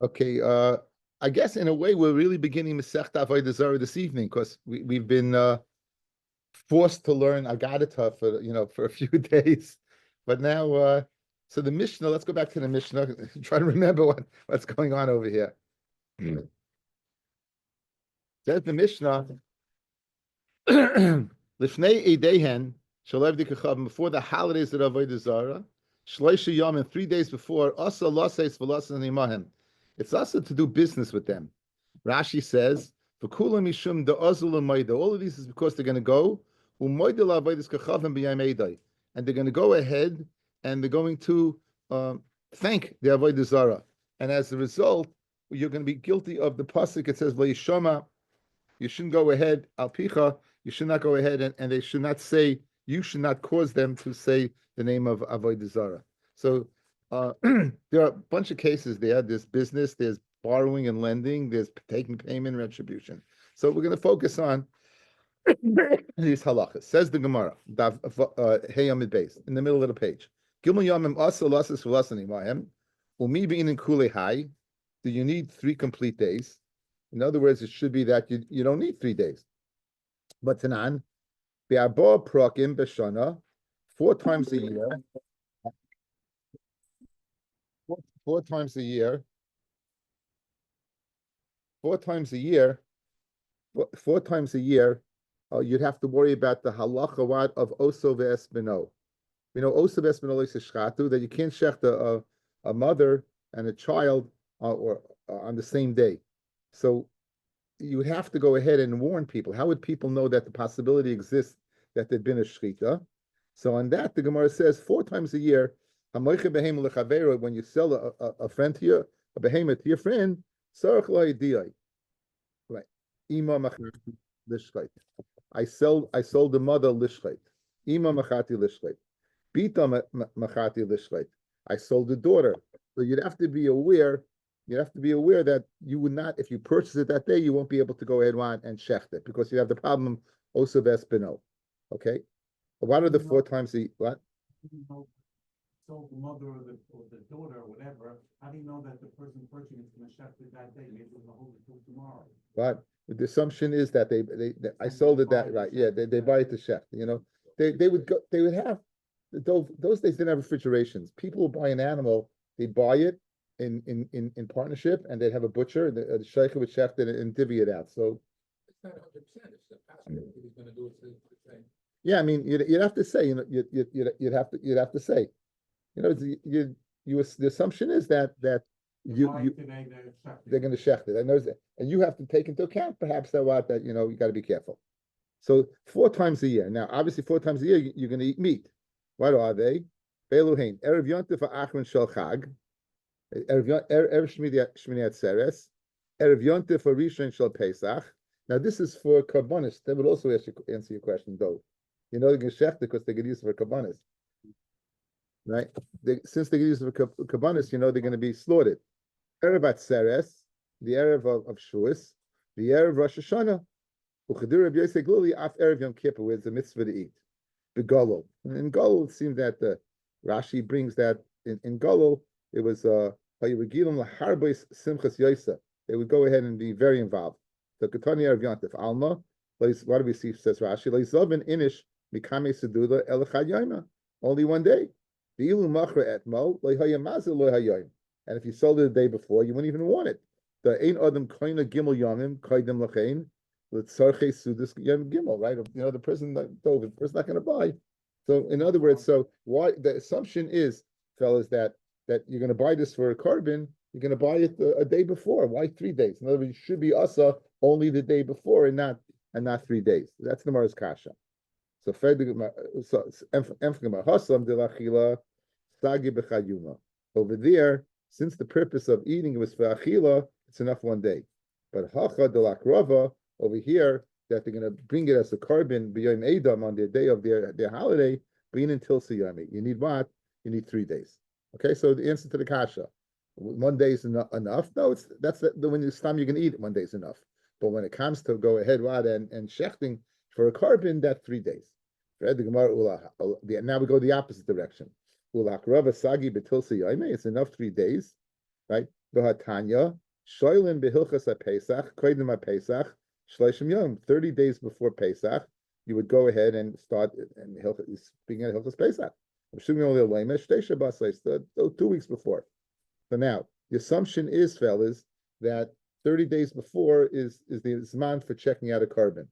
Okay, I guess in a way we're really beginning Masechta Avodah Zarah this evening because we've been forced to learn Agadata for a few days, but now so the Mishnah. Let's go back to the Mishnah. Try to remember what's going on over here. Says the Mishnah, Lifnei Eidehen Shalev Dikachavim, before the holidays of Avodah Zarah, Shloisha Yom, and 3 days before, Asa Laseis V'Lasan Imahem. It's also to do business with them. Rashi says, "V'kulam mishum da'azul u'mayda." All of these is because they're going to go u'mayda la'avodas kachavim b'yam eidai, and they're going to go ahead and they're going to thank the avodah zara, and as a result, you're going to be guilty of the pasuk. It says, "V'yishama." You shouldn't go ahead al picha. You should not go ahead and they should not say. You should not cause them to say the name of avodah zara. So there are a bunch of cases there. There's business. There's borrowing and lending, there's taking payment and retribution. So we're going to focus on these halachas. Says the Gemara, Hey Yamid Beis, in the middle of the page. Gimel Yamim Asa Lasas V'Lasani Mahem, Umi Bein in Kule Hai. Do you need 3 complete days? In other words, it should be that you don't need 3 days. But Tanan, Be'arba Prakim B'Shana, 4 times a year, 4 times a year, 4 times a year, 4 times a year, you'd have to worry about the halacha of oso ve'esbeno. We know oso ve'esbeno is shchatu, that you can't shecht a mother and a child on the same day. So you would have to go ahead and warn people. How would people know that the possibility exists that there'd been a shchita? So on that, the Gemara says 4 times a year, when you sell a friend to you, a behemoth to your friend, right? I sold the mother lishchait. Ima machati lishchait. Bita machati lishchait. I sold the daughter. So you'd have to be aware. You'd have to be aware that you would not, if you purchase it that day, you won't be able to go ahead and shecht it because you have the problem also vespino. Okay. What are the 4 times what? Sold the mother or the daughter or whatever, how do you know that the person purchasing is going to shecht it that day? Maybe they'll hold it till tomorrow. But the assumption is that they I sold it that right. Yeah, they buy it to shecht. They would have those days didn't have refrigerations. People would buy an animal, they buy it in partnership, and they'd have a butcher. The sheikh would shecht it and divvy it out. So it's not 100%. It's the pastor who's going to do it the same. Yeah, I mean, you'd have to say, you'd have to say. The assumption is that they're going to shecht it. I know that, and you have to take into account perhaps that you got to be careful. So 4 times a year. Now, obviously, 4 times a year you're going to eat meat. What are they? Beluhain erev yontif achron shel chag, erev shmini atzeres, erev yontif rishon shel pesach. Now, this is for karbonis. They would also answer your question, though. They're going to shecht because they get used for karbonis. Right? Since they get used for kabbanis, they're going to be slaughtered. Erev Atzeres, the Erev of Shuas, the Erev Rosh Hashanah, Uchadir Rabbi Yosef Gluli, Af Erev Yom Kippur, where it's a mitzvah to eat. Begolo. In Golo, it seems that Rashi brings that in Golo, it was Hayurigilum Laharbais Simchas Yosef. They would go ahead and be very involved. The Ketani Erev Yontif Alma, what do we see, says Rashi? Leizovin Inish, Mikame Seduda, Elechad Yaima. Only 1 day. And if you sold it the day before, you wouldn't even want it. The Ein Adam Koina Gimel Yamim Kaidem Lachain L'Tzarchei Sudis Yom Gimel, right? The person's not going to buy. So in other words, why the assumption is, fellas, that you're going to buy this for a carbon, you're going to buy it a day before. Why 3 days? In other words, it should be asa only the day before and not 3 days. That's the Mara's kasha. So over there, since the purpose of eating was for achila, it's enough 1 day. But hacha de lakrava over here, that they're going to bring it as a carbon b'yom edam on the day of their holiday, being until siyami. You need what? You need 3 days. Okay, so the answer to the kasha, 1 day is enough. No, when it's time you can eat it, 1 day is enough. But when it comes to go ahead and shechting for a carbon, that's 3 days. Now we go the opposite direction. It's enough 3 days, right? V'hatanya shoylin behilchas haPesach koidim haPesach shleishim yom. 30 days before Pesach, you would go ahead and start and speaking at Hilchas Pesach. I'm assuming only a leimesh 2 weeks before. So now the assumption is, fellas, that 30 days before is the zman for checking out a carbon.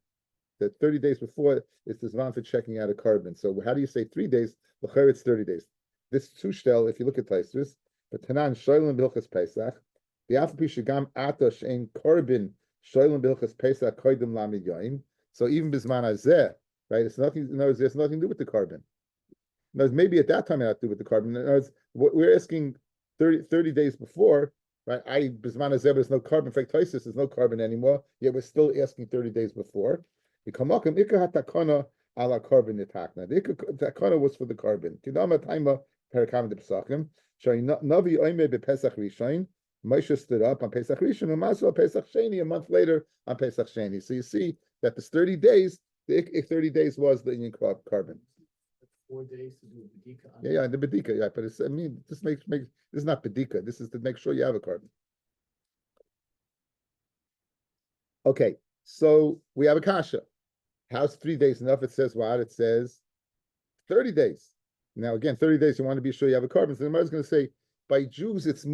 That 30 days before is the zman for checking out a carbon. So how do you say 3 days? L'chayr, it's 30 days. This tushtel, if you look at Taisvis, but Tanan shoylem b'ilchas Pesach, the alpha shagam ata shein carbon shoylem b'ilchas Pesach koidim lamid yoim. So even bisman azeh, right? It's nothing. No, there's nothing to do with the carbon. No, maybe at that time it had to do with the carbon. In other words, we're asking 30 days before, right? Bisman azeh, there's no carbon. In fact, Taisvis, there's no carbon anymore. Yet we're still asking 30 days before. The ala carbon nitakna. The takana was for the carbon. Kidama taima perakam de pesachim. Shari navi oime bepesach rishon. Moshe stood up on Pesach Rishon and Maso Pesach Sheni a month later on Pesach Sheni. So you see that this 30 days, the 30 days was the Indian carbon. 4 days to do bedika. Yeah, the bedika, yeah. But it's, I mean, this makes this is not bedika. This is to make sure you have a carbon. Okay, so we have a kasha. How's 3 days enough? It says what? It says 30 days. Now again, 30 days. You want to be sure you have a carbon. So the Gemara is going to say by Jews, it's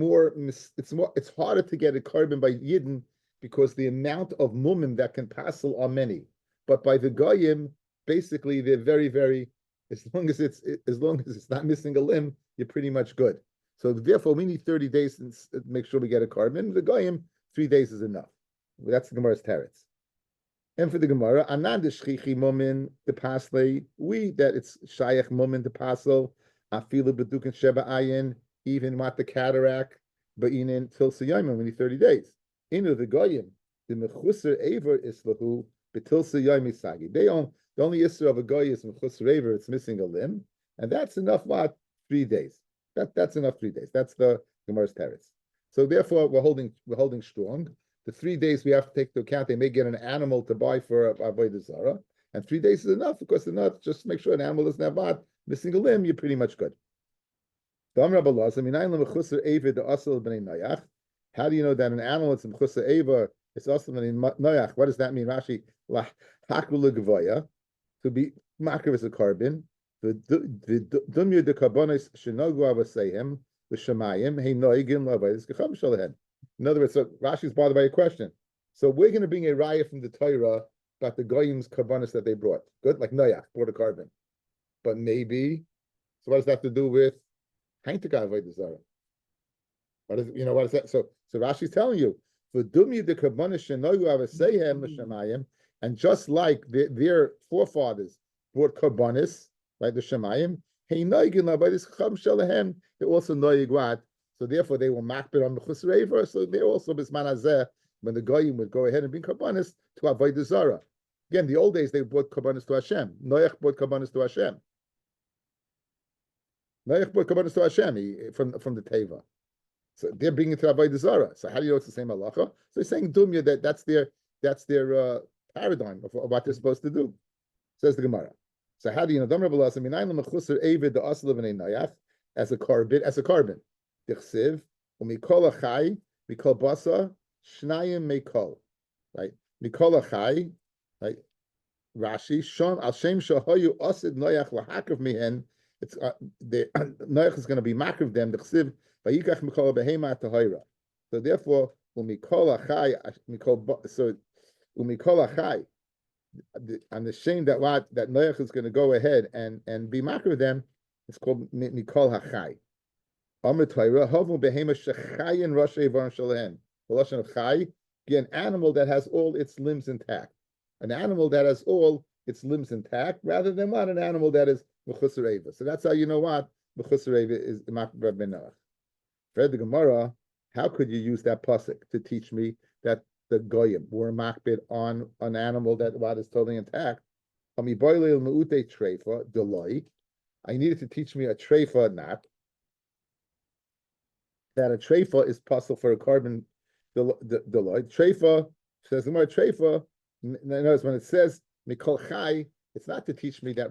harder to get a carbon by Yidden because the amount of mumim that can passel are many. But by the Goyim, basically they're very, very. As long as it's not missing a limb, you're pretty much good. So therefore, we need 30 days to make sure we get a carbon. The Goyim, 3 days is enough. That's the Gemara's teretz. And for the Gemara, anand shchichi mumin the pasle, that it's shayach mumin the pasel, afilu bedukin sheba ayin, even with the cataract, but in till siyayim, we need 30 days. Inu the Goyim, the mechuser aver islahu, betil siyayim isagi. The only issue of a goy is mechuser aver, it's missing a limb, and that's enough. What 3 days? That's enough. 3 days. That's the Gemara's teretz. So therefore, we're holding strong. The 3 days we have to take into account. They may get an animal to buy for Avodah Zorah, and 3 days is enough because they're not. Just make sure an animal doesn't have what missing a limb. You're pretty much good. How do you know that an animal is mechuser eva? It's also noyach. What does that mean? Rashi hakul to be makriv is a carbon. The dumya de karbonis shenogu avaseihem the shemayim hey noigin lavayis gecham shalahen. In other words, so Rashi is bothered by a question. So we're going to bring a raya from the Torah about the goyim's karbonis that they brought. Good, like noyach brought a carbon, but maybe. So what does that have to do with Haintika Avodah Zarah? What is that? So Rashi's telling you, for dumya the karbonis shenogu avaseihem the shemayim. And just like their forefathers brought karbonis, right, the shemayim, they're also noyig what? So therefore they will makbid on the chusreiver. So they also bisman hazeh when the goyim would go ahead and bring karbonis to avoid the zara. Again, the old days they brought karbonis to Hashem. Noach brought karbonis to Hashem. Noach brought karbonis to Hashem from the teva. So they're bringing it to avoid the zara. So how do you know it's the same halacha? So they're saying dumya that's their paradigm of what they're supposed to do, says the Gemara. So how do you know? As a carbon. Dichsiv umikol achai mikol basa shnayim mekol. Right, mikol achai. Right, Rashi shon al shem shahoyu osid noyach lahakav mihen. It's the noyach is going to be makriv them. Dichsiv vayikach mikol behema tahira. So therefore umikol achai mikol so. Umikol achai, I'm ashamed that Noach is going to go ahead and be makar with them. It's called mikol hachai. Amr Torah havu behema shechayin rashei varn shalahen. The lashon of chai, an animal that has all its limbs intact. An animal that has all its limbs intact, rather than what an animal that is mechuser eva. So that's how you know what mechuser eva is makar ben Noach. Read the Gemara. How could you use that pasuk to teach me that the goyim were makbid on an animal that what is totally intact? I needed to teach me a treifa knot. That a treifa is possible for a carbon deloy. Treifa says the more treifa. Notice when it says mikol chai, it's not to teach me that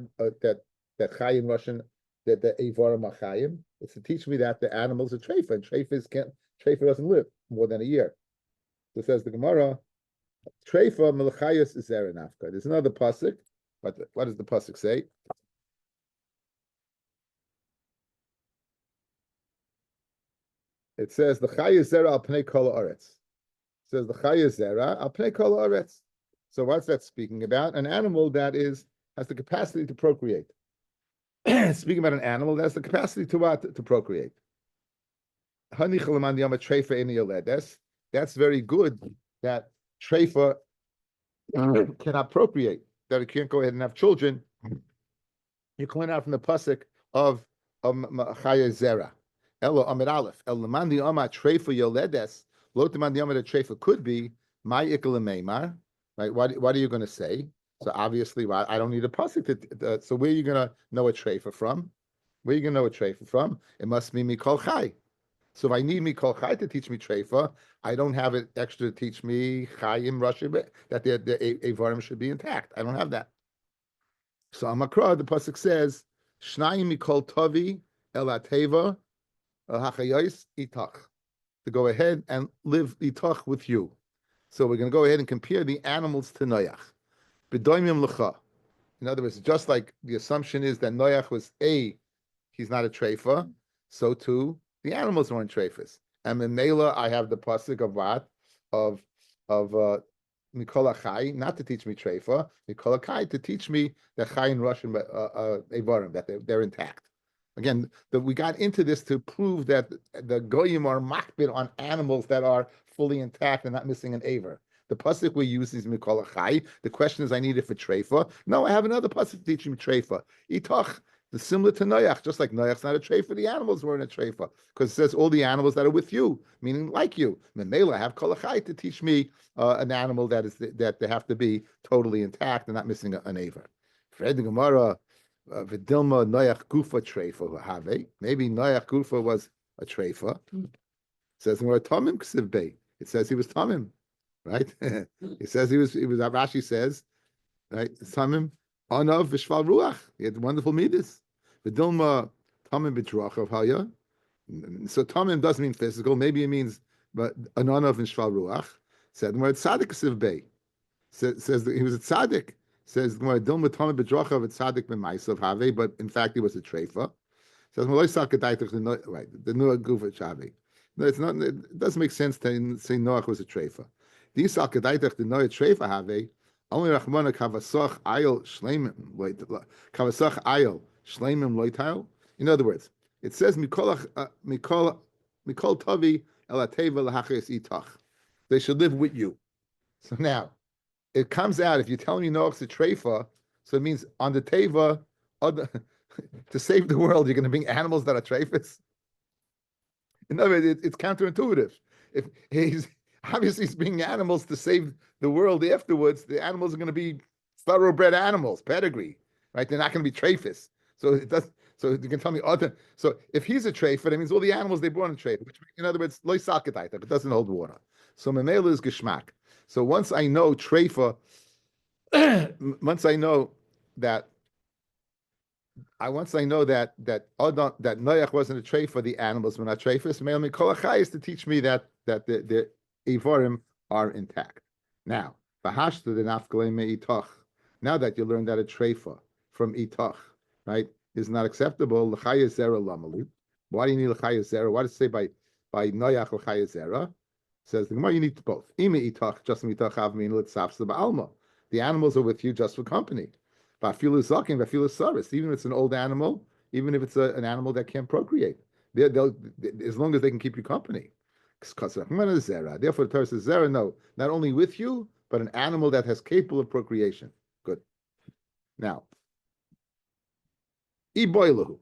chai in Russian the Eivar Machayim. It's to teach me that the animals are treifa, and treifa doesn't live more than a year. So says the Gemara, treifa melachayos is nafka. There's another pasuk. What does the pasuk say? It says the chayos zera al pnei kol haaretz. It says the chayos zera al pnei kol haaretz. So what's that speaking about? An animal that has the capacity to procreate. Speaking about an animal that has the capacity to what? To procreate. That's very good that treifa cannot procreate, that it can't go ahead and have children. You can learn out from the pasuk of Chaya Zera. Elo Amid Aleph. El Lamandi Ama Treifa Yoledes. Lo Tamandi Ama Treifa could be my Ikal Meimar. Right? What are you going to say? So obviously, I don't need a pasuk. So where are you going to know a treifa from? Where are you going to know a treifa from? It must be Mikol Chai. So if I need Mikol Chai to teach me treifa, I don't have it extra to teach me Chayim Rashi that the Avarim should be intact. I don't have that. So Amakra, the pasuk says, Shnayim Mikol Tavi El Ateva El Hachayos Itach, to go ahead and live Itach with you. So we're going to go ahead and compare the animals to Noach. B'doimim L'cha. In other words, just like the assumption is that Noach was he's not a treifa, so too the animals weren't treifas. And in Mela, I have the pasuk of what? Of Mikol Achai, not to teach me treifa, Mikol Achai to teach me the Chai in Russian Evarim, that they're intact. Again, we got into this to prove that the Goyim are makbid on animals that are fully intact and not missing an aver. The pasuk we use is Mikol Achai. The question is, I need it for treifa. No, I have another pasuk teaching me treifa. Itach. Similar to Noach, just like Noach's not a treifa, the animals weren't a treifa, because it says all the animals that are with you, meaning like you. Memela have kol achai to teach me an animal that they have to be totally intact and not missing an aver. Fred the Gemara, v'dilma Noach gufa treifa have. Maybe Noach gufa was a treifa. It says Gemara tamim ksiv bei. It says he was tamim, right? It says he was. Rashi says, right? Tamim. Anav v'shval ruach. He had wonderful midas. V'dilma tamim b'truach of haya. So tamim doesn't mean physical. Maybe it means but an anav v'shval ruach. Said the word tzaddik siv bei. Says that he was a tzaddik. Says the word dilma tamim b'truach of tzaddik b'maisav have. But in fact he was a treifa. Says malay sakadaitach right the nuah gufa chavi. No, it's not. It doesn't make sense to say Noach was a treifa. These sakadaitach the nuah treifa have. Only Rachmana Kavasach Ayel Shleimim Loitail. In other words, it says Mikol Tavi El Ateva Lahachis Itach. They should live with you. So now it comes out if you're telling me Noach's a treifa, so it means on the teva to save the world, you're going to bring animals that are treifas. In other words, it's counterintuitive. If he's bringing animals to save the world afterwards, the animals are going to be thoroughbred animals, pedigree, right? They're not going to be treifas. So it does. So you can tell me other. So if he's a treifa, that means all the animals they born in treifa. Which, in other words, loy saketaita, but doesn't hold water. So memela is geschmack. So once I know treifa, once I know that Noach wasn't a treifa, the animals were not treifas. Me'el mikol achai is to teach me that the Evarim are intact. Now, Bahashta the Nafkalei Me'itach. Now that you learned that a treifa from Itach, right, is not acceptable, L'chaya Zera Lamalu. Why do you need L'chaya Zera? Why does it say by Noach L'chaya Zera? Says the Gemara, you need both. Ime Itach, just Itach Avmin L'tzafsa Ba'alma. The animals are with you just for company. Va'afilu Zakin, Va'afilu Saris. Even if it's an old animal, even if it's an animal that can't procreate, they'll as long as they can keep you company. Therefore, the Torah says zera, no, not only with you, but an animal that has capable of procreation. Good. Now, iboilahu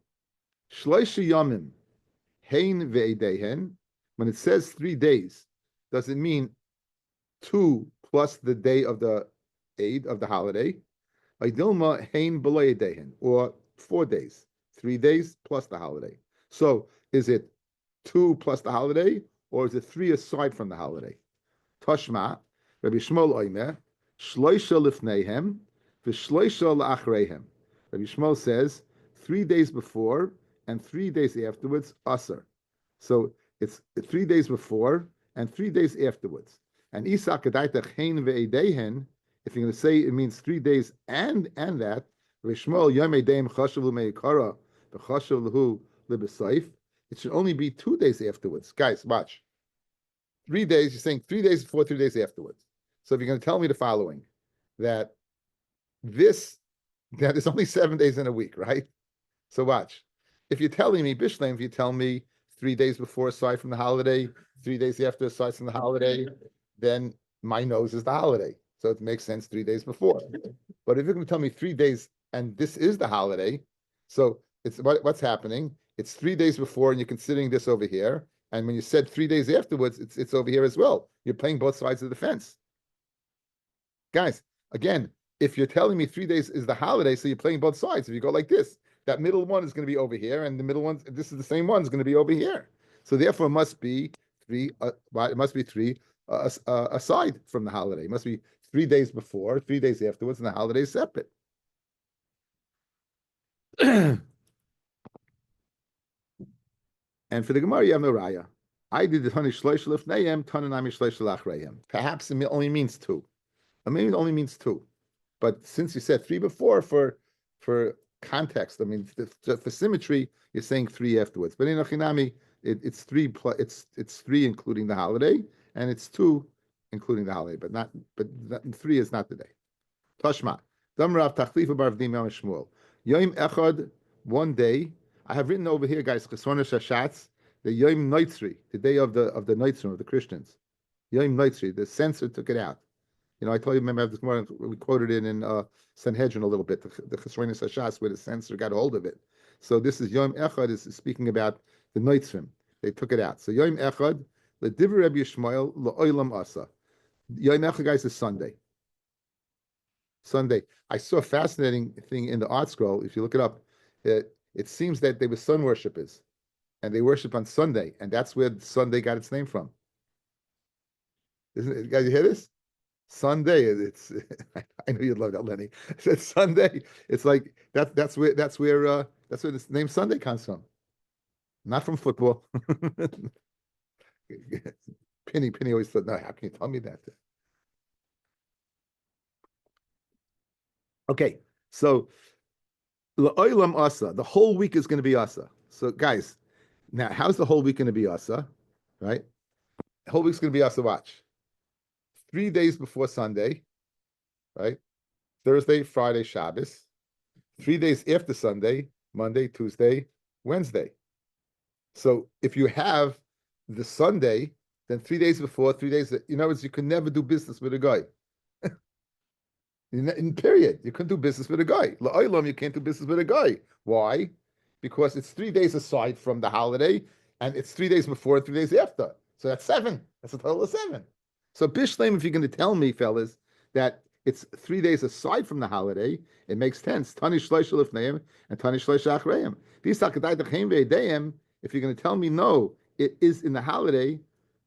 shloisha yamim hein ve'edehen. When it says 3 days, does it mean 2 plus the day of the Eid of the holiday? Dilma hein b'loyedehen, or 4 days, 3 days plus the holiday. So, is it 2 plus the holiday? Or is it 3 aside from the holiday? Toshma, Rabbi Shmuel Oimer, Shloisha lifneihem, v'shloisha la'achreihem. Rabbi Shmuel says 3 days before and 3 days afterwards, asr. So it's 3 days before and 3 days afterwards. And Isa Kedaita Chen Ve'edehen, if you're going to say it means 3 days and that, Rishmol Yom Edeim Chashav Meikara, B'Chashav Lahu Libesayf, it should only be 2 days afterwards. Guys, watch. 3 days, you're saying 3 days before, 3 days afterwards. So if you're going to tell me the following, that there's only 7 days in a week, right? So watch. If you're telling me, Bishlam, if you tell me 3 days before aside from the holiday, 3 days after aside from the holiday, then my nose is the holiday. So it makes sense 3 days before. But if you're going to tell me 3 days and this is the holiday, so it's what's happening? It's 3 days before and you're considering this over here. And when you said 3 days afterwards, it's over here as well. You're playing both sides of the fence. Guys, again, if you're telling me 3 days is the holiday, so you're playing both sides. If you go like this, that middle one is going to be over here, and the middle one, this is the same one, is going to be over here. So therefore, it must be three. It must be three aside from the holiday. It must be 3 days before, 3 days afterwards, and the holiday is separate. And for the Gemara, you have no raya. I did the Tani Shloish Lefneim, Tananami Shloish Lachrayim. Perhaps it only means 2. I mean, it only means 2. But since you said 3 before, for context, I mean, for symmetry, you're saying 3 afterwards. But in Achinami, it's 3 plus, it's 3 including the holiday, and it's 2 including the holiday, but 3 is not the day. Tashma. Damrav Tachlifa Bar Avdim Yom Shmuel. Yom Echad, 1 day. I have written over here, guys, Chesroner Shashatz, the Yom Noitzri, the day of the Noitzrim, of the Christians. Yom Noitzri, the censor took it out. You know, I told you, remember this morning, we quoted it in Sanhedrin a little bit, the Chesroner Shashatz, where the censor got a hold of it. So this is Yom Echad, is speaking about the Noitzrim. They took it out. So Yom Echad, the Divrei Rabbi Yishmael, L'oilam Asa. Yom Echad, guys, is Sunday. Sunday. I saw a fascinating thing in the art scroll. If you look it up, it seems that they were sun worshippers, and they worship on Sunday, and that's where Sunday got its name from. Isn't it? Guys, you hear this? Sunday. It's. I know you'd love that, Lenny. It's Sunday. It's like that's where this name Sunday comes from. Not from football. Penny always thought, no, how can you tell me that? Okay, so L'oilam Asa, the whole week is going to be Asa. So guys, now how's the whole week going to be Asa? Right? The whole week's going to be Asa, watch. 3 days before Sunday, right? Thursday, Friday, Shabbos. 3 days after Sunday, Monday, Tuesday, Wednesday. So if you have the Sunday, then 3 days before, 3 days, in other words, you can never do business with a guy. In period, you couldn't do business with a guy. La'olam, you can't do business with a guy. Why? Because it's 3 days aside from the holiday, and it's 3 days before, 3 days after. So that's 7. That's a total of 7. So Bishleim, if you're going to tell me, fellas, that it's 3 days aside from the holiday, it makes sense. Tani shleish lefneim and tani shleish achreim. If you're going to tell me no, it is in the holiday.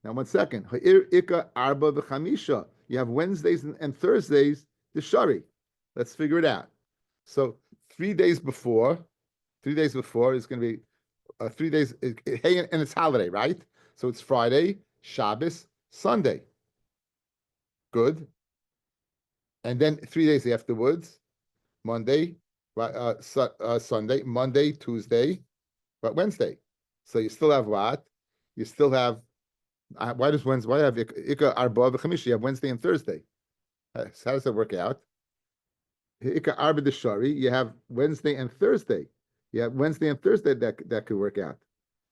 Now, 1 second. Ika arba v'chamisha. You have Wednesdays and Thursdays. The shari. Let's figure it out. So 3 days before is going to be 3 days, and it's holiday, right? So it's Friday, Shabbos, Sunday. Good. And then 3 days afterwards, Monday, Sunday, Monday, Tuesday, Wednesday. So you still have what? You still have, why have Ika Arba v'Chamish? You have Wednesday and Thursday. So how does that work out? Ika Arba Deshari, you have Wednesday and Thursday. You have Wednesday and Thursday that could work out.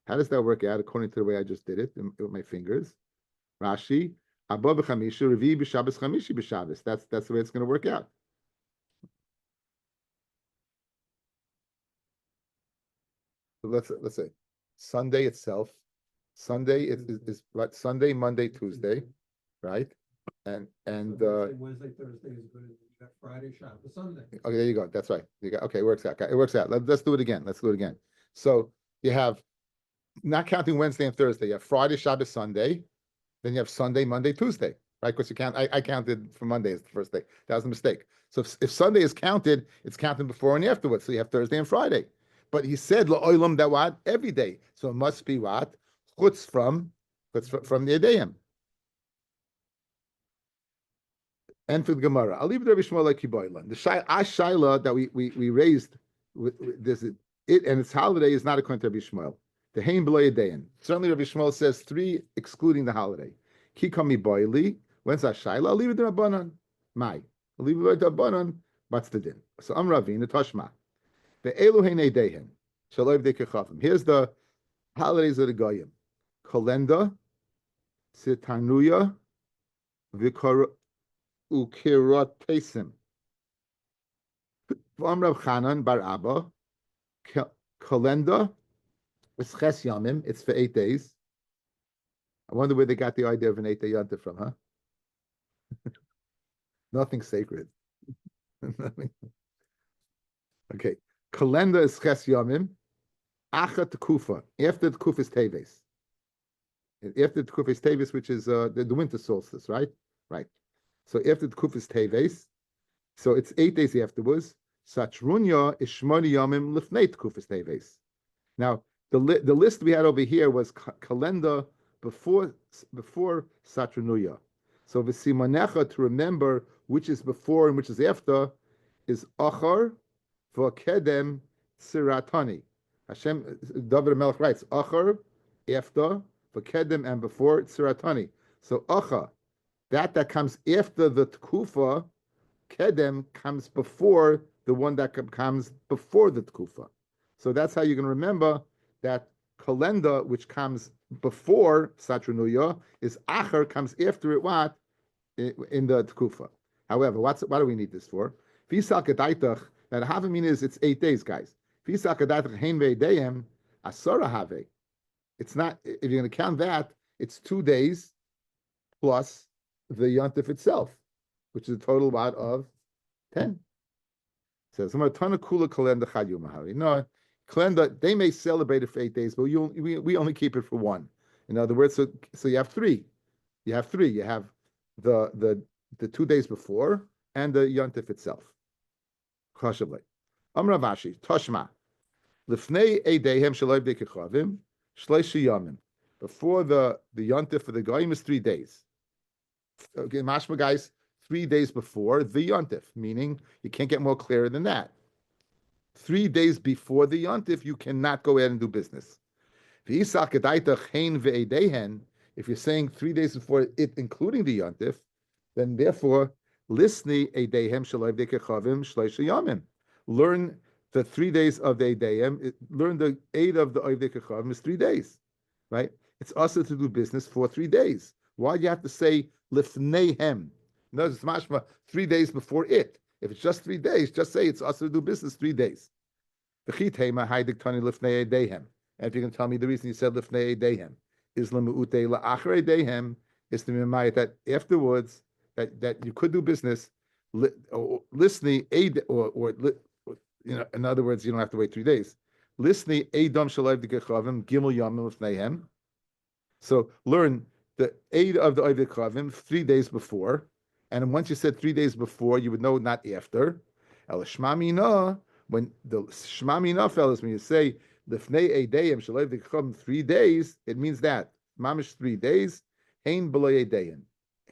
How does that work out according to the way I just did it with my fingers? Rashi, Arba b'Chamisha, Revi b'Shabbos, Chamishi b'Shabbos. That's the way it's going to work out. So let's say Sunday itself. Sunday is right. Sunday, Monday, Tuesday, right? And Wednesday, Thursday is good. You got Friday, Shabbos, Sunday. Okay, there you go. That's right. Okay, it works out. It works out. Let's do it again. So you have, not counting Wednesday and Thursday, you have Friday, Shabbos, Sunday. Then you have Sunday, Monday, Tuesday, right? Because you count. I counted for Monday as the first day. That was a mistake. So if Sunday is counted, it's counted before and afterwards. So you have Thursday and Friday. but he said la'olam that what every day. So it must be what chutz from the Edayim. And for the Gemara, I'll leave it to Rabbi Shmuel like Kiboilan. The Shaila that we raised, this it and its holiday is not according to Rabbi Shmuel. The Hein B'lo Yedayin. Certainly, Rabbi Shmuel says 3 excluding the holiday. Ki kami boili. When's that Shaila? I'll leave it to Rabbanan. Mai. I'll leave it to Rabbanan. What's the din? So I'm Ravin the Toshma. The Elu Hein Edehin. Shaloiv de Kechafim. Here's the holidays of the Goyim. Kalenda, Sitanuya, Vikar. Ukirot Pesim. From Rav Chanan Bar Abba, Kalenda, it's Ches Yamim, it's for 8 days. I wonder where they got the idea of an 8-day yontif from, huh? Nothing sacred. Nothing. Okay. Kalenda is Ches Yamim, Achat Kufa, after the Kufa is Teves. After the Kufa is Teves, which is the winter solstice, right? Right. So after the Kufis Teves, so it's 8 days afterwards. Satrunya is Shmoni Yamim Lifnei Kufis Teves. Now the list we had over here was calendar before Satranuya. So the Simanecha to remember which is before and which is after is Achar v'Kedem Siratani. Hashem David Melech writes Achar after v'Kedem and before Siratani. So Achar. That comes after the Tkufa, Kedem comes before the one that comes before the Tkufa. So that's how you can remember that calendar, which comes before Satranuya, is Acher, comes after it, what? In the Tkufa. However, what do we need this for? Now the Havamina is it's 8 days, guys. It's not, if you're going to count that, it's 2 days plus the yontif itself, which is a total out of 10. So some ton of kula kalenda chayumahari. No, kalenda they may celebrate it for 8 days, but we only keep it for 1. In other words, so you have 3. You have 3. You have the 2 days before and the yontif itself. Chashavli. Amravashi Toshma Lifnei Eidehem Shaloiv Dekechavim Shleishi Yamim. Before the yontif for the goyim is 3 days. Okay, mashma guys, 3 days before the yontif, meaning you can't get more clearer than that. 3 days before the yontif, you cannot go ahead and do business. If you're saying 3 days before it, including the yontif, then therefore, lisni eidehem shalav dekechavim shleisha yamim. Learn the 3 days of the eideyem. Learn the 8 of the dekechavim is 3 days, right? It's also to do business for 3 days. Why do you have to say lifneihem? No, it's mashma 3 days before it. If it's just 3 days, just say it's also to do business 3 days. And if you can tell me the reason you said lifnei eidehem is lemuute la'achar eidehem is to remind that afterwards that you could do business listening or in other words, you don't have to wait 3 days. Listening edom shalav dekechavim gimel yamim lifneihem. So learn the 8 of the Oivik Chavim 3 days before, and once you said 3 days before, you would know not after. El Shmamina, when the Shmamina fellas, when you say Lifnei Eideyim Shaloiv Chavim 3 days, it means that Mamish 3 days. Hein B'lo Eideyim.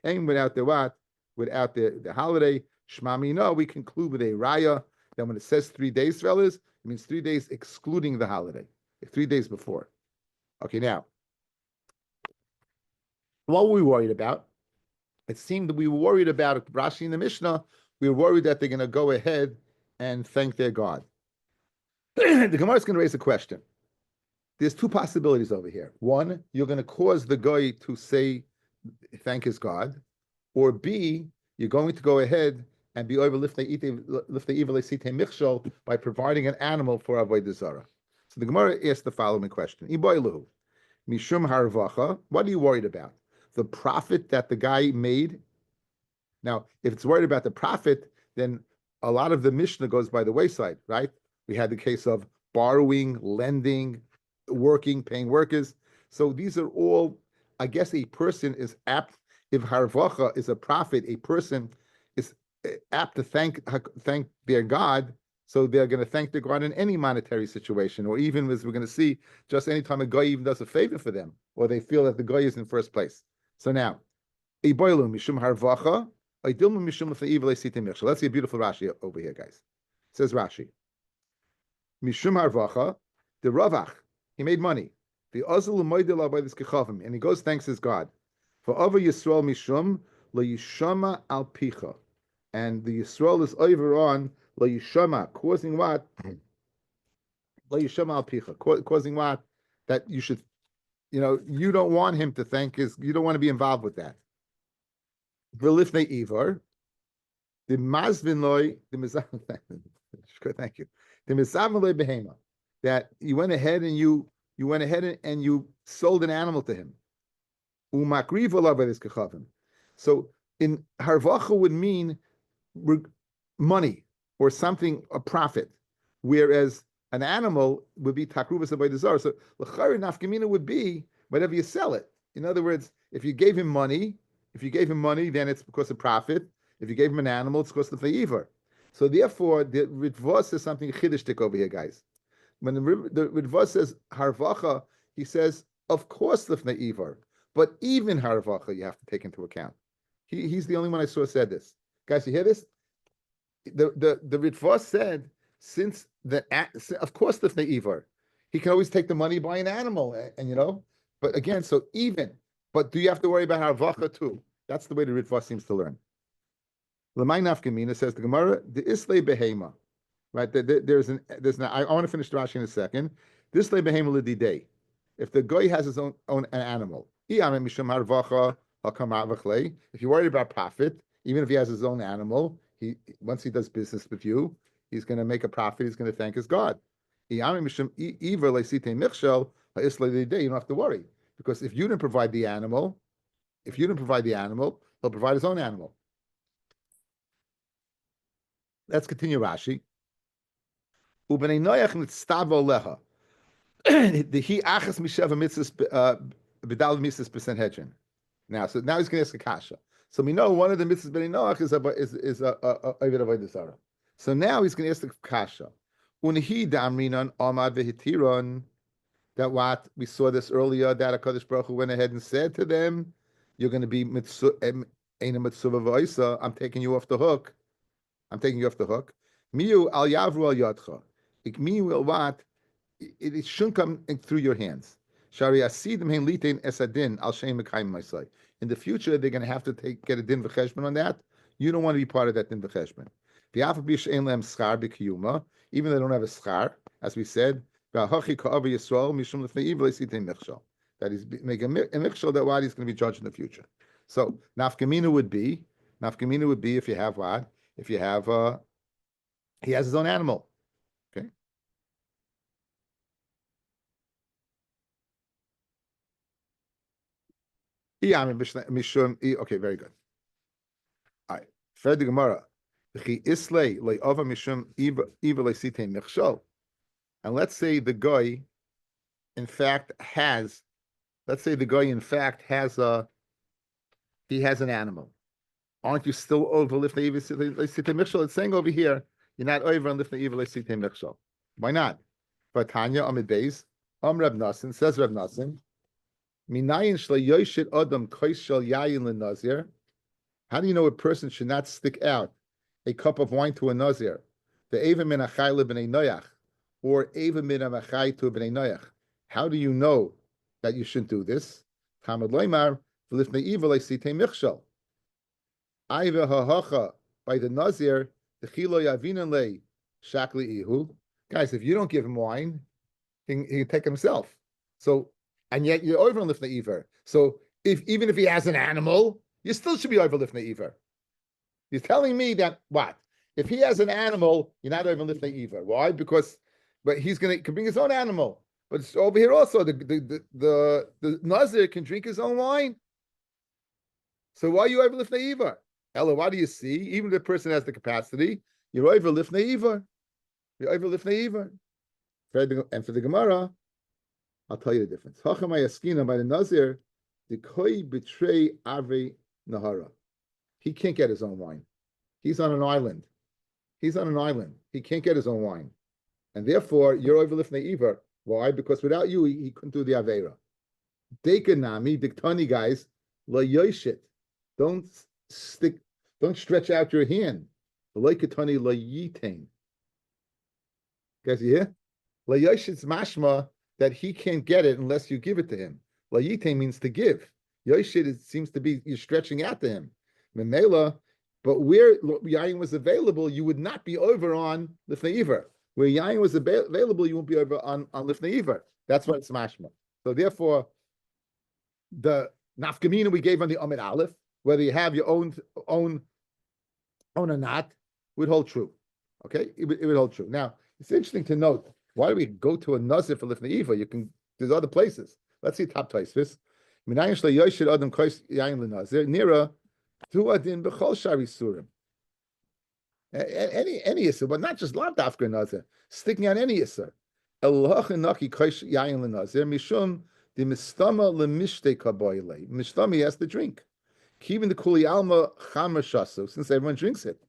Hein without the what? Without the holiday. Shmamina, we conclude with a raya. Then when it says 3 days, fellas, it means 3 days excluding the holiday. 3 days before. Okay, now. What were we worried about? It seemed that we were worried about Rashi in the Mishnah. We were worried that they're going to go ahead and thank their God. The Gemara is going to raise a question. There's 2 possibilities over here. One, you're going to cause the guy to say, thank his God. Or B, you're going to go ahead and be over lift the michshol by providing an animal for Avodah Zorah. So the Gemara asked the following question. Iboiluhu, mishum harvacha, what are you worried about? The profit that the guy made. Now, if it's worried about the profit, then a lot of the Mishnah goes by the wayside, right? We had the case of borrowing, lending, working, paying workers. So these are all, I guess a person is apt, if harvacha is a profit, a person is apt to thank their God. So they're going to thank the God in any monetary situation, or even as we're going to see, just anytime a guy even does a favor for them, or they feel that the guy is in first place. So now, let's see a beautiful Rashi over here, guys. It says Rashi, Mishum harvacha, the Ravach, he made money. The Azul by this kechavim, and he goes thanks his God. For over Yisrael Mishum, la Yishama al Picha. And the Yisrael is over on la Yishama, causing what? La Yishama al Picha, causing what? That you should, you don't want him to thank you don't want to be involved with that. V'lifnei Ivar, the Mazvin loy, the Mizam, thank you. The Mizam loy behema, that you went ahead and you sold an animal to him. Umakriv olav by this kechavim. So in harvacha would mean money or something, a profit, whereas an animal would be takruvas avodah zarah. So l'chari nafkamina would be whatever you sell it. In other words, if you gave him money, then it's because of profit. If you gave him an animal, it's because of the ivar. So therefore, the Ritva says something chiddishtik over here, guys. When the Ritva says harvacha, he says, of course, lifnei ivar, but even harvacha you have to take into account. He's the only one I saw said this. Guys, you hear this? The Ritva said, of course, lifnei ivar, he can always take the money, buy an animal, and but again, so even. But do you have to worry about harvacha too? That's the way the Ritva seems to learn. L'may nafkamina says the Gemara, the islay behema, right? I want to finish the Rashi in a second. This islay behema l'didei. If the guy has his own an animal, if you're worried about profit, even if he has his own animal, once he does business with you, he's going to make a profit. He's going to thank his God. You don't have to worry, because if you didn't provide the animal, he'll provide his own animal. Let's continue Rashi. Now, so now he's going to ask a kasha. So we know one of the mitzvahs b'nei Noach is avodah zarah. So now he's going to ask the kasha. That what we saw this earlier, that HaKadosh Baruch Hu went ahead and said to them, you're going to be I'm taking you off the hook. Miu al yavru al yadcha. Miu will what? It shouldn't come through your hands. In the future, they're going to have to get a din v'cheshbon on that. You don't want to be part of that din v'cheshbon. Even though they don't have a schar, as we said, that he's making a mikshel that what he's going to be judged in the future. So nafkamina would be if you have what? If you have he has his own animal. Okay. Okay, very good. All right. Fed the Gemara. And let's say the guy, in fact, has he has an animal. Aren't you still over lifnei michshel? It's saying over here, you're not over on lifnei michshel. Why not? Vatanya amid beis Reb Nassim says Reb Nassim, minayin shlo yoshit adam koishel yayin lenazir. How do you know a person should not stick out a cup of wine to a nazir? The eva min achai lebnei noyach, or eva min amachai to bnei noyach. How do you know that you shouldn't do this? Tamad loymar v'lifnei iva leisitei michshel. Aiva hahacha by the nazir the chilo yavinan le shakli ihu. Guys, if you don't give him wine, he can take himself. So, and yet you're over on lifnei iver. So, even if he has an animal, you still should be over lifnei iver. You're telling me that what? If he has an animal, you're not over lifnei iver. Why? Because, but he's can bring his own animal. But it's over here also, the nazir can drink his own wine. So why are you over lifnei iver? Ella, why do you see? Even if the person has the capacity, you're over lifnei iver. You're over lifnei iver. And for the Gemara, I'll tell you the difference. Hachamay askina by the nazir, the koi betray ave nahara. He can't get his own wine. He's on an island. he can't get his own wine. And therefore, you're over lifnei iver. Why? Because without you, he couldn't do the Avera. Dekanami, diktani guys, la yoshit. Don't stick, don't stretch out your hand. La katani la yitain. Guys, you hear? La yoshit's mashma that he can't get it unless you give it to him. La yitain means to give. Yoshit, it seems to be you're stretching out to him. Memela, but where yayin was available, you would not be over on lifnei iver. Where yayin was available, you won't be over on lifnei iver. That's what it's mashma. So therefore, the nafkamina we gave on the Amid Aleph, whether you have your own or not, would hold true. Okay, it would hold true. Now it's interesting to note why do we go to a nazir for lifnei iver? There's other places. Let's see top taisvis. Minayin shlo yoshid adam kois yayin lenazir nira tu adin b'chol shari surim. Any issur, but not just lav dafka nazir, sticking on any issur. Eloch enaki kois yayin lenazir mishum the mistama lemishte kaboyle. Mishtama has to drink. Keeping the kuli alma chamer shasu, since everyone drinks it.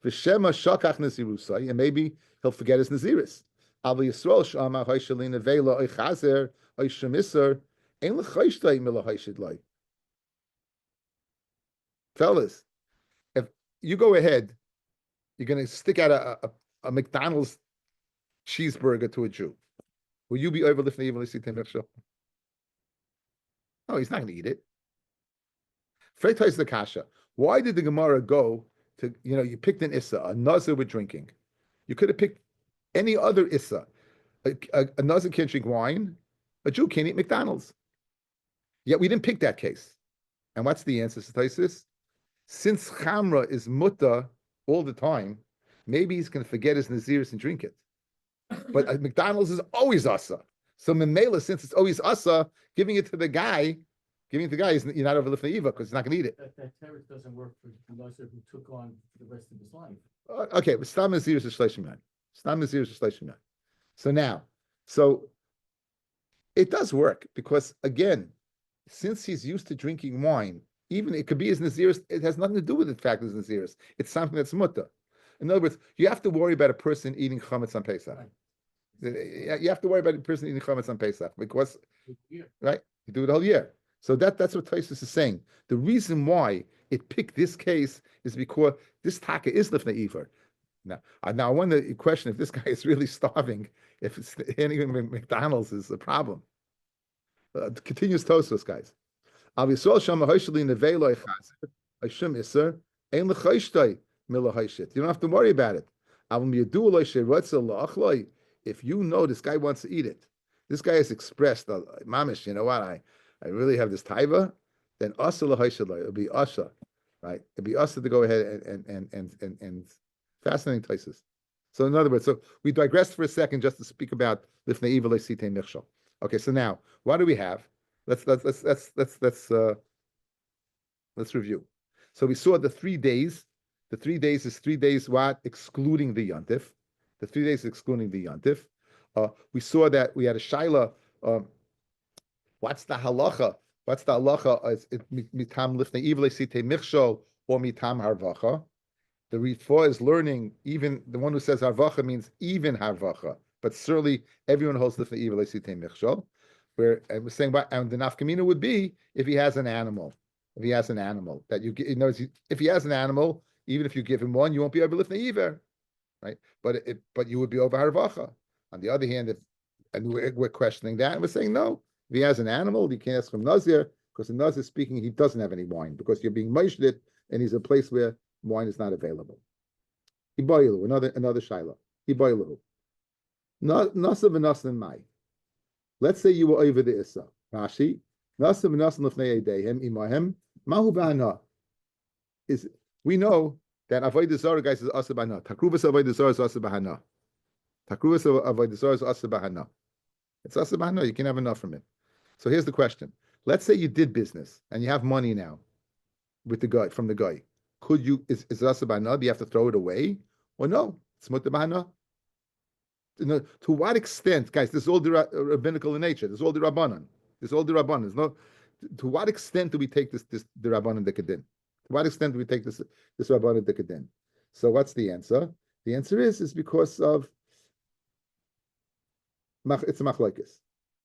V'shema shakach nazirusai, and maybe he'll forget his naziris. Al Yisrael shama hayshalina vela oichazer oishemiser ein lechayishtay milahayshidlay. Fellas, if you go ahead, you're going to stick out a McDonald's cheeseburger to a Jew. Will you be overlifting even if you No, he's not going to eat it. Freita is the kasha. Why did the Gemara go to, you picked an Issa, a Nazir with drinking. You could have picked any other Issa. A Nazir can't drink wine. A Jew can't eat McDonald's. Yet we didn't pick that case. And what's the answer, Staisis? Since Chamra is mutta all the time, maybe he's going to forget his Naziris and drink it. But McDonald's is always Asa. So Memela, since it's always Asa, giving it to the guy, you're not over lifnei iver because he's not going to eat it. That teretz doesn't work for the Nazir who took on for the rest of his life. Okay, but Stam Naziris is Shleishim Yad. Stam Naziris is Shleishim Yad. So it does work because, again, since he's used to drinking wine, even it could be his Naziris, it has nothing to do with the fact it's Naziris. It's something that's mutta. In other words, you have to worry about a person eating chametz on Pesach. Right. You have to worry about a person eating chametz on Pesach because, right, you do it the whole year. So that's what Taisus is saying. The reason why it picked this case is because this taka is lifnei iver. Now I wonder the question if this guy is really starving, if it's anything McDonald's is a problem. Continues Tosos, guys. You don't have to worry about it. If you know this guy wants to eat it, this guy has expressed, mamish, you know what, I really have this taiva, then asa l'hayshalay, it'll be asa, right? It'll be asa to go ahead and fascinating places. So in other words, so we digressed for a second just to speak about lifnei iver le'sitei michshol. Okay, so now what do we have? Let's review. So we saw the 3 days. The 3 days is 3 days what? Excluding the yontif. The 3 days excluding the yontif. We saw that we had a shaila. What's the halacha? What's the halacha? Is it mitam lifnei iver le'sitei michshol or mitam harvacha? The Ritva is learning, even the one who says harvacha means even harvacha, but certainly everyone holds lifnei iver le'sitei michshol. Where I was saying, and the nafkamina would be if he has an animal. If he has an animal that if he has an animal, even if you give him one, you won't be over lifnei iver, right? But you would be over harvacha. On the other hand, we're questioning that, and we're saying no. If he has an animal, you can't ask from nazir because the nazir speaking, he doesn't have any wine because you're being meishlit, and he's a place where wine is not available. Iboilu, another shaila. Iboilu. Nasa v'nasan mai. Let's say you were over the Issa. Rashi, Nasa v'nasan l'fnei eidehem imahem mahu b'hana. We know that Avodah Zorah, guys, is asa b'hana. Takruvas Avodah Zorah is asa b'hana. Takruvas Avodah Zorah is asa b'hana. It's asa b'hana. You can have enough from it. So here's the question. Let's say you did business and you have money now with the guy, from the guy. Could you, is it asa b'hana? Do you have to throw it away? Or no? It's muta b'hana. To what extent, guys, this is all rabbinical in nature. This is all the Rabbanan. To what extent do we take this the Rabbanan Dekadin? To what extent do we take this Rabbanan Dekadin? So what's the answer? The answer is because of it's a machlokes.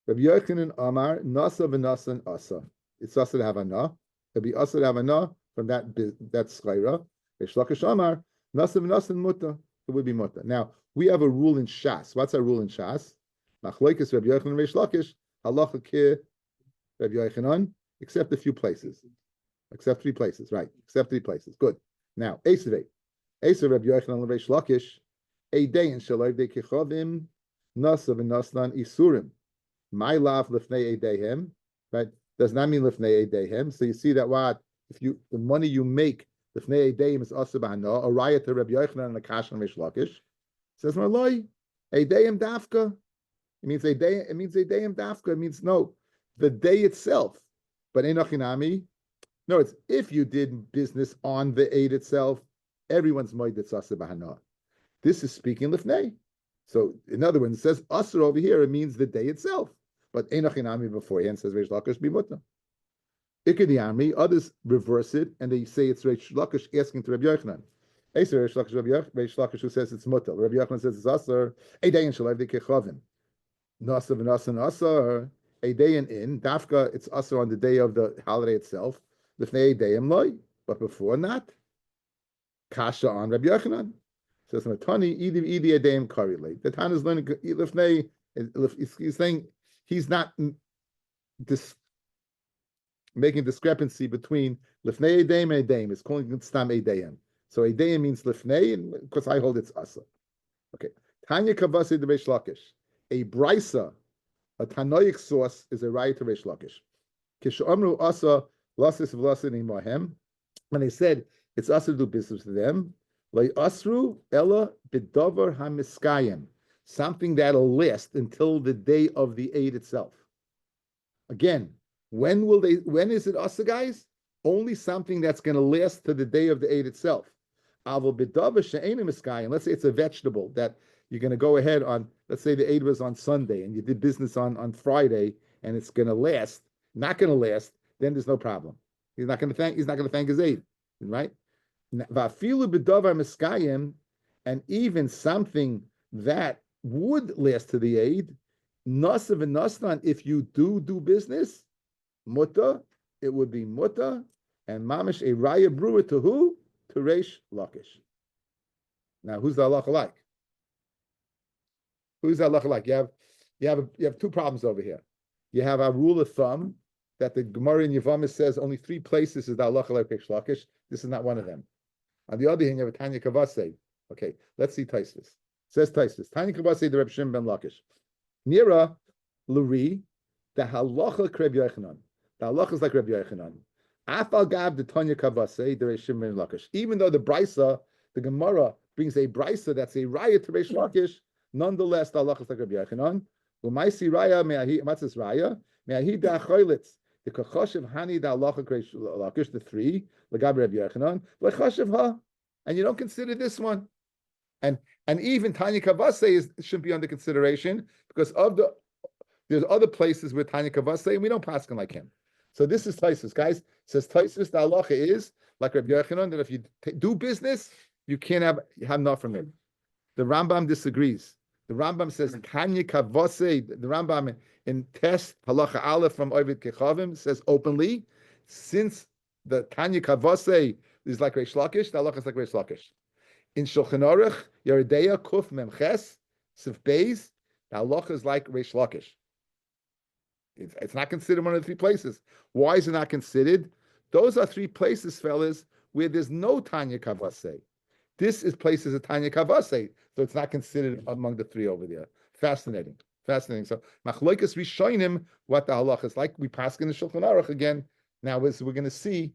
Rabbi Yochanan Amar Nasa v'Nasa and Asa. It's Asa to have a na. It'll be Asa to have a na from that schayra. Reish Lakish Amar Nasa v'Nasa and Muta. It would be Muta. Now we have a rule in Shas. What's our rule in Shas? Machlokes Rabbi Yochanan Reish Lakish halacha ke Rabbi Yochanan, except a few places. Except 3 places, right? Except 3 places. Good. Now, Esavei. Esav Rabbi Yochanan Reish Lakish, Eidein Shalai de Kechavim, Nasav and Naslan Isurim. My love lifnei Eidehem, right? Does not mean lifnei Eidehem. So you see that what if you the money you make lifnei Eidehem is also b'hana, a riot to Rabbi Yochanan and the Kash and Reish Lakish. Says Marloi, Eidehem Dafka. It means Eidehem Dafka. It means no, the day itself. But Enochinami. No, it's if you did business on the aid itself, everyone's moed it's asa b'hana. This is speaking lifnei. So, in other words, it says asr over here. It means the day itself. But enochinami beforehand says Reish Lakish b'muta. Ikadiyami. Others reverse it and they say it's Reish Lakish asking to Rabbi Yochanan. Eser Reish Lakish who says it's muta. Rabbi Yochanan says it's asr. Eidayin shalav dekechavim. Nasa v'nasa asr. Eidayin in dafka. It's asr on the day of the holiday itself. Lifnei Eidayim loy, but before not, kasha on Rabbi Yochanan. Says Matani, idi Eidayim korrelate. The Tan is learning Lifnei. He's saying he's not making discrepancy between Lifnei Eidayim and Eidayim. It's calling it Stam Eidayim. So Eidayim means Lifnei, and because I hold it's Asa. Okay. Tanya Kavasi de Reish Lakish. A brisa, a Tanoic source, is a right to Reish Lakish. Kishamru Asa. And they said it's us to do business with them. Asru ella bidavar hamiskayim, something that'll last until the day of the aid itself. Again, when is it us, guys? Only something that's going to last to the day of the aid itself. Aval bidavar she'ena miskayim. Let's say it's a vegetable that you're going to go ahead on. Let's say the aid was on Sunday and you did business on Friday, and it's going to last. Not going to last. Then there's no problem. He's not going to thank his aid, right? And even something that would last to the aid, nasav and nasnan, if you do business, muta, it would be muta, and mamish a raya brewer to who? To Reish Lakish. Now, who's the halacha like? Who's the halacha like? You have 2 problems over here. You have a rule of thumb that the Gemara in Yevamos says only 3 places is the halacha like Reish Lakish. This is not one of them. On the other hand, you have a Tanya Kavase. Okay, let's see Taisvis. Says Taisvis, Tanya Kavase the Reb Shimon ben Lakish. Nira Luri, the halacha Reb Yochanan. The halacha is like Reb Yochanan. Afal Gab the Tanya Kavase the Reb Shimon ben Lakish. Even though the Brisa, the Gemara brings a Brisa that's a raya to Reish Lakish, nonetheless the halacha is like Reb Yochanan. Umaisi raya what's this raya? Me'ahi da choylitz. The kachoshev hani da halacha Reish Lakish, the 3 legab Reb Yochanan lechoshev ha, and you don't consider this one, and even Tanya Kavase shouldn't be under consideration because there's other places where Tanya Kavase and we don't paskin like him. So this is Taisus, guys. It says Taisus the halacha is like Reb Yochanan that if you do business you can't have enough from it. The Rambam disagrees. The Rambam says Tanya Kavase. The Rambam in Test Halacha Aleph from Ovid Kechavim says openly, since the Tanya Kavase is like Reish Lakish, the halacha is like Reish Lakish. In Shulchan Aruch Yeridea Kuf Memches Sif Beis, the halacha is like Reish Lakish. It's not considered one of the 3 places. Why is it not considered? Those are 3 places, fellas, where there's no Tanya Kavase. This is places of Tanya Kavase, so it's not considered among the 3 over there. Fascinating. So Machloikas Rishonim, what the halacha is like. We pass in the Shulchan Aruch again. Now we're going to see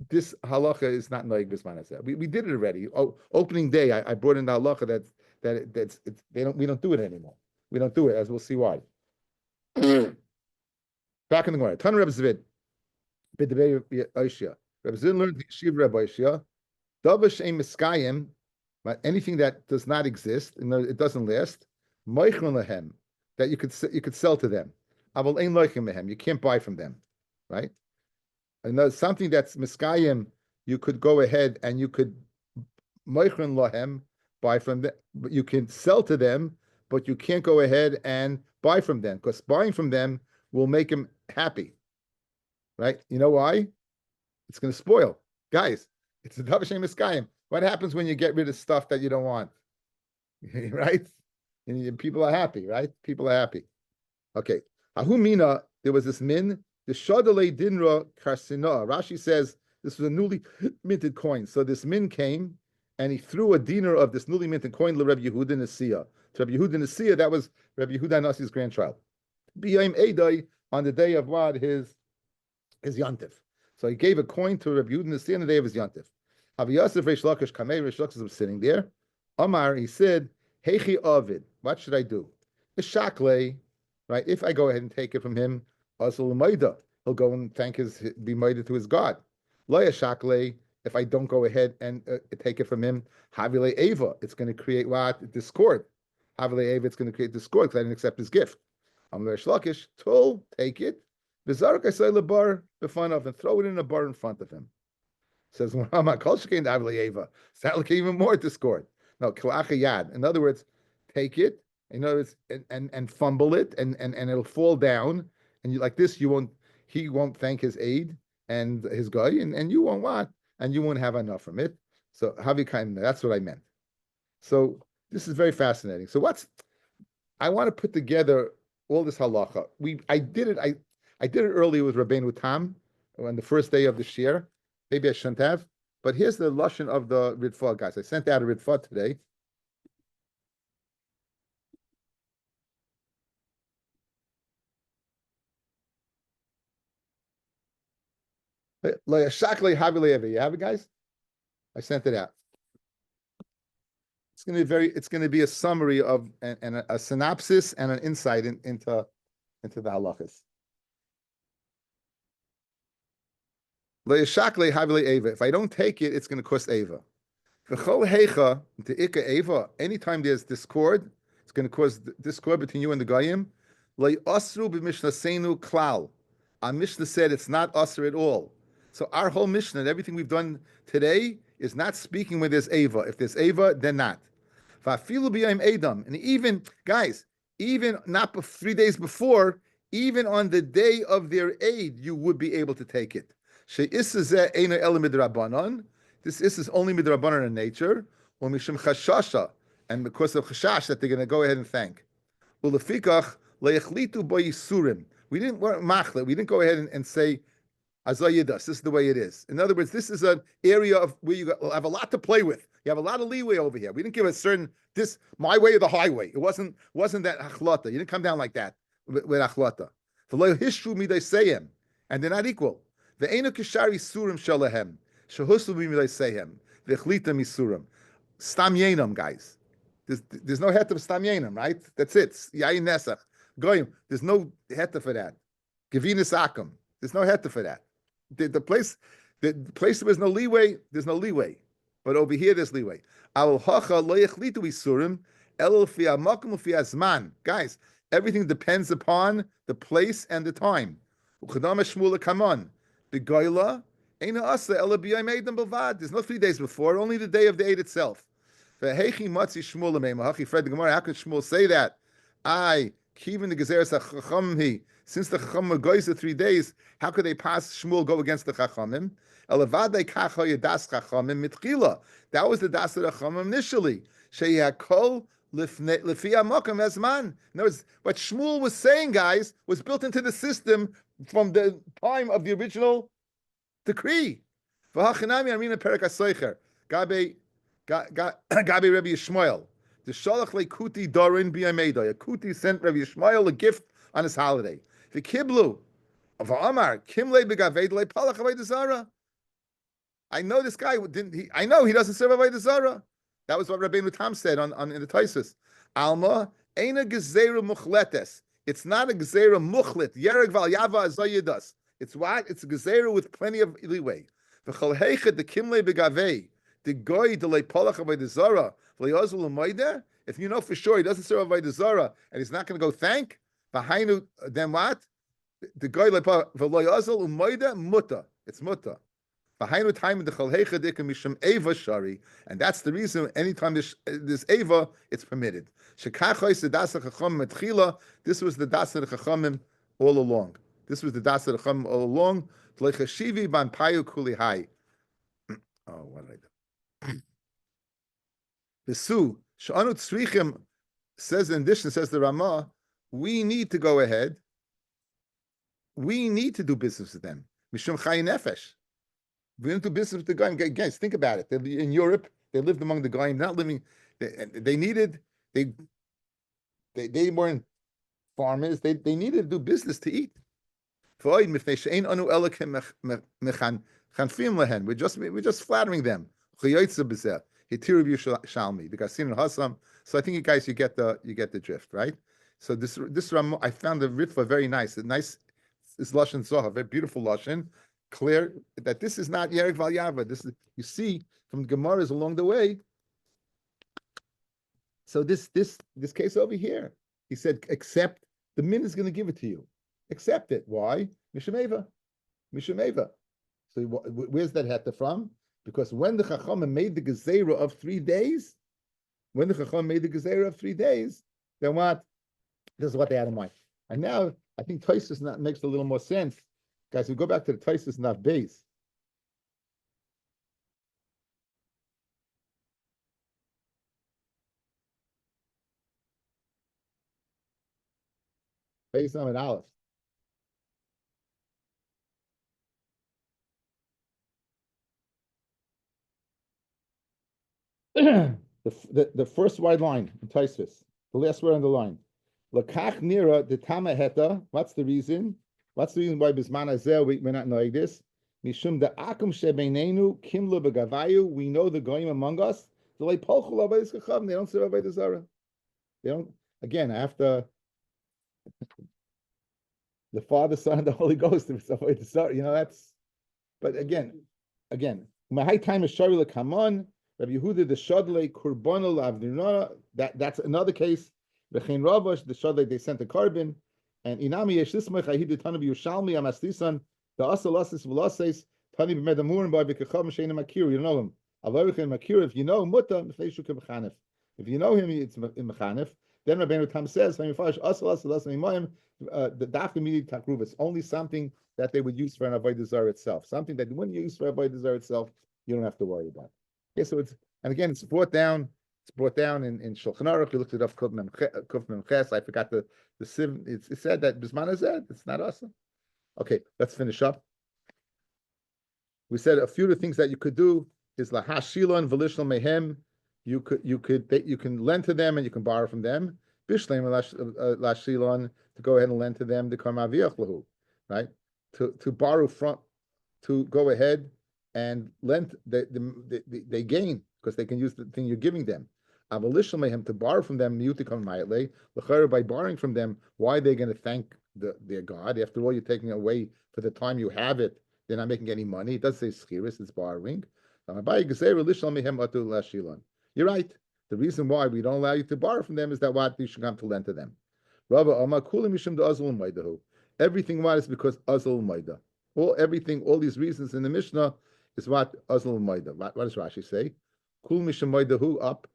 this halacha is not noig bisman. We did it already. Opening day, I brought in the halacha we don't do it anymore. We don't do it, as we'll see why. Back in the Gemara, Tan Reb Zvid, B'devei Oishia. Reb Zvid learned the Yeshiva Reb Oishia. Davar she'ein miskayim, but anything that does not exist, it doesn't last. Moichron lehem, that you could sell to them. Aval ein loichem lehem, you can't buy from them, right? And there's something that's miskayim, you could go ahead and you could moichron lehem buy from them, but you can sell to them, but you can't go ahead and buy from them because buying from them will make him happy, right? You know why? It's going to spoil, guys. It's a Dav Shem Miskayim. What happens when you get rid of stuff that you don't want, right? And people are happy, right? People are happy. Okay. Ahumina, there was this min, the Shadale Dinra Karsina. Rashi says this was a newly minted coin. So this min came and he threw a dinar of this newly minted coin to Rabbi Yehuda Nasiya. To Rabbi Yehuda Nasiya, that was Rabbi Yehuda Nasi's grandchild. B'yayim Eidai, on the day of what? His Yantif. So he gave a coin to Rabbi Yehuda Nasiya on the day of his Yantif. Rabbi Yosef Reish Lakish Kamei, Reish Lakish was sitting there. Amar, he said, Heichi Ovid, what should I do? Shakle, right? If I go ahead and take it from him, he'll go and be made to his God. Loya Shakle, if I don't go ahead and take it from him, Havile Eva, it's going to create what? Discord. Havile Eva, it's going to create discord because I didn't accept his gift. Amar Reish Lakish, Tul, take it. V'zarek I bar before of and throw it in a bar in front of him. Says Muhammad Kolshkein Havile Eva. Sound like even more discord. No, Kilacha Yad. In other words, take it. In other words, and fumble it, and it'll fall down, and you like this. He won't thank his aid and his guy, and you won't want, and you won't have enough from it. So Havikayim, that's what I meant. So this is very fascinating. So I want to put together all this halacha. I did it earlier with Rabbeinu Tam on the first day of the shir. Maybe I shouldn't have, but here's the lashon of the Ritva, guys. I sent out a Ritva today. You have it, guys? I sent it out. It's going to be a summary of and a synopsis and an insight into the halachas. If I don't take it, it's going to cost Eva. Anytime there's discord, it's going to cause discord between you and the Goyim. Our Mishnah said it's not usr at all. So our whole Mishnah and everything we've done today is not speaking when there's Ava. If there's Ava, then not. And even, guys, even not 3 days before, even on the day of their aid, you would be able to take it. This is only midrabanan in nature, or mishum chashasha, and because of chashash that they're going to go ahead and thank. We didn't go ahead and say Azayidas, this is the way it is. In other words, this is an area of where you have a lot to play with. You have a lot of leeway over here. We didn't give a certain my way or the highway. It wasn't that achlata. You didn't come down like that with achlata. And they're not equal. The enu kishari surim shalahem shahusu b'midasehem v'chlita misurim stam yenam, guys. There's no heta of stam yenam, right? That's it. Yayin nesach goyim. There's no heta for that. Gevinus akum. There's no heta for that. The place there was no leeway, there's no leeway. But over here, there's leeway. Guys, everything depends upon the place and the time. There's no 3 days before, only the day of the Eid itself. How could Shmuel say that? Since the Chacham goes to 3 days, how could they pass Shmuel go against the Chachamim? That was the das of the Chachamim initially. In other words, what Shmuel was saying, guys, was built into the system from the time of the original decree. Gabi Rabbi Yishmael. The Shalach le Kuti Dorin Biyameida. Kuti sent Rabbi Yishmael a gift on his holiday. The Kiblu of Amar Kimle Begaved le Palach Avodah Zarah. I know this guy didn't. I know he doesn't serve Avodah Zarah. That was what Rabbeinu Tam said in the Taisus. Alma Eina Gezerah Muchletes. It's not a Gezerah Muchlet. Yereg Val Yava Azayidas. It's what? It's a Gezerah with plenty of leeway. The Chalhechet the Kimle Begaved the Goy de le Palach Avodah Zarah. If you know for sure he doesn't serve Avodah Zarah and he's not going to go thank, then what? The guy like muta. It's muta. And that's the reason anytime this Eva, it's permitted. This was the Das of the Chachamim all along. This was the Das of the Chachamim all along. Oh, what did I do? The Su, Sha'anu Tzrichim says in addition, says the Ramah, we need to go ahead. We need to do business with them. Mishum Chayin Nefesh. We don't do business with the Goyim. Guys, think about it. They're in Europe. They lived among the Goyim, not living. They needed. They weren't farmers. They needed to do business to eat. We're just flattering them. So I think you guys you get the drift, right? So this Ramah, I found the Ritva very nice. This lashon Zohar, very beautiful lashon, clear that this is not Yerek Val Yava. This is, you see from the Gemaras along the way. So this case over here, he said, accept the min is going to give it to you. Accept it. Why? Mishum Eva. So where's that heta from? Because when the Chachamim made the Gezerah of 3 days, then what? This is what they had in mind. And now I think Taisus makes a little more sense. Guys, we go back to the Taisus Nav base. Base Nam and Aleph. The first wide line in Taisvis, the last word on the line. Lakach nira the tama heta. What's the reason? What's the reason why bisman azel we're not knowing this? Mishum the akum shebeinenu kimla begavayu. We know the goyim among us. So like polchul abayis kacham. They don't serve Avodah Zorah. They don't. Again, after the Father, Son, and the Holy Ghost, it's Avodah Zorah. You know that's. But again, my high time is shari lekamon. Rabbi Yehuda the Shadle Kurbanul Avnirna. That's another case. The Chen Ravash the Shadle they sent a carbon, and Inami Yesh Lismach Ahidu Tanav Yerushalmi Amaslisan the Asalasis Velases Tani B'Medamurim by B'Kacham Sheina Makir. You know him. Avarichin Makir. If you know Mutta Mefeishu Kebchanif. If you know him, it's in Mechanif. Then Rabbeinu Tam says, the Daf Yomi Takruv. It's only something that they would use for an Avodah Zarah itself. Something that when you use for Avodah Zarah itself, you don't have to worry about. Okay, so it's brought down. It's brought down in Shulchan Aruch. We looked it up. Kuf Mem Ches. I forgot the siv. It said that Bisman Azed. It's not awesome. Okay, let's finish up. We said a few of the things that you could do is lahashilon v'lishnal mehem. You can lend to them and you can borrow from them. Bishleim lashilon to go ahead and lend to them the karmaviach lahu, right? To borrow from, to go ahead and lend, they gain because they can use the thing you're giving them. Avalishal to borrow from them, by borrowing from them, why are they going to thank their God? After all, you're taking away for the time you have it. They're not making any money. It does say schiris, it's borrowing. You're right. The reason why we don't allow you to borrow from them is that what you should come to lend to them. Everything what is because azal maida. All these reasons in the Mishnah is what azal maida. What does Rashi say? Kul misham maidahu up.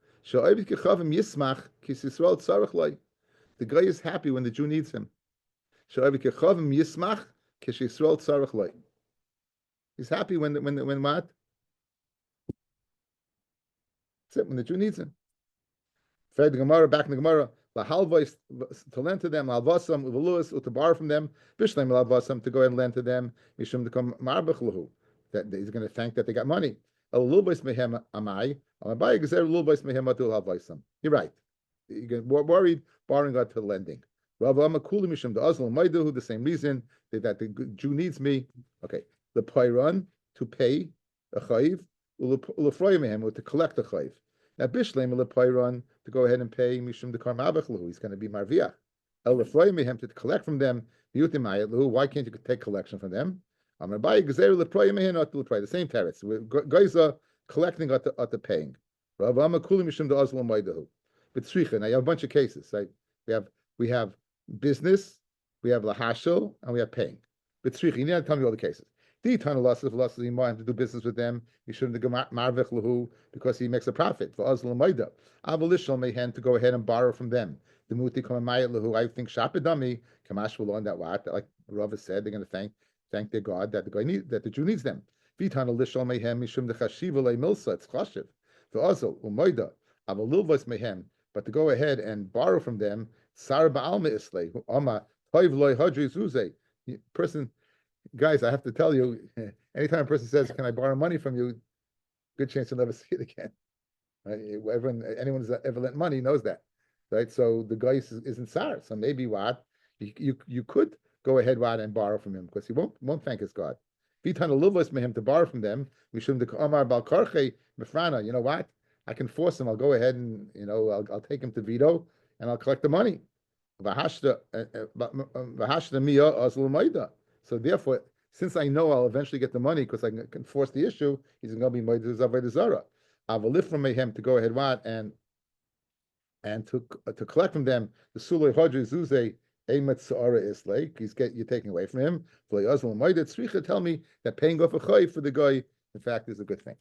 The guy is happy when the Jew needs him. He's happy when what? That's it, when the Jew needs him. Back in the Gemara, to lend to them, to borrow from them, to go ahead and lend to them, that he's going to thank that they got money. You're right. You get worried borrowing God to lending. The same reason that the Jew needs me. Okay, the payron to pay a chayiv, or to collect a chayiv. Now bishleim the payron to go ahead and pay mishum the karmavachlu. He's going to be marviach. To collect from them. Why can't you take collection from them? The same parrots. Guys are collecting at the paying. But now you have a bunch of cases. Right? We have business, we have lahashel, and we have paying. But you need to tell me all the cases. The eternal loss of to do business with them. You shouldn't go marvech lahu because he makes a profit. For us l'mayda, avalishal mehen to go ahead and borrow from them. The muti kamayat lahu. I think shapidami kamash will learn that what like Rav said they're going to thank their God that the Jew needs them. V'itana lishal mehem mishum dechashiva le'milsa. It's chashiv. For us l'mayda avalilvos mehem. But to go ahead and borrow from them, sar ba'alma islay ama toiv loy hadri zuze. Person. Guys, I have to tell you, anytime a person says, "Can I borrow money from you?" Good chance you'll never see it again. Right? Anyone who's ever lent money knows that, right? So the guy isn't sour. So maybe what you could go ahead and borrow from him because he won't thank his God. Vitan aluvos him to borrow from them. We shouldn't amar bal karche mefrana. You know what? I can force him. I'll go ahead and I'll take him to veto and I'll collect the money. V'hashta miya azlumayda. So therefore, since I know I'll eventually get the money because I can force the issue, he's going to be my Avodah Zorah. I will lift from him to go ahead and to collect from them the sulei hodri zuze emet se'ara islay. You're taking away from him. Tell me that paying off a chay for the guy, in fact, is a good thing.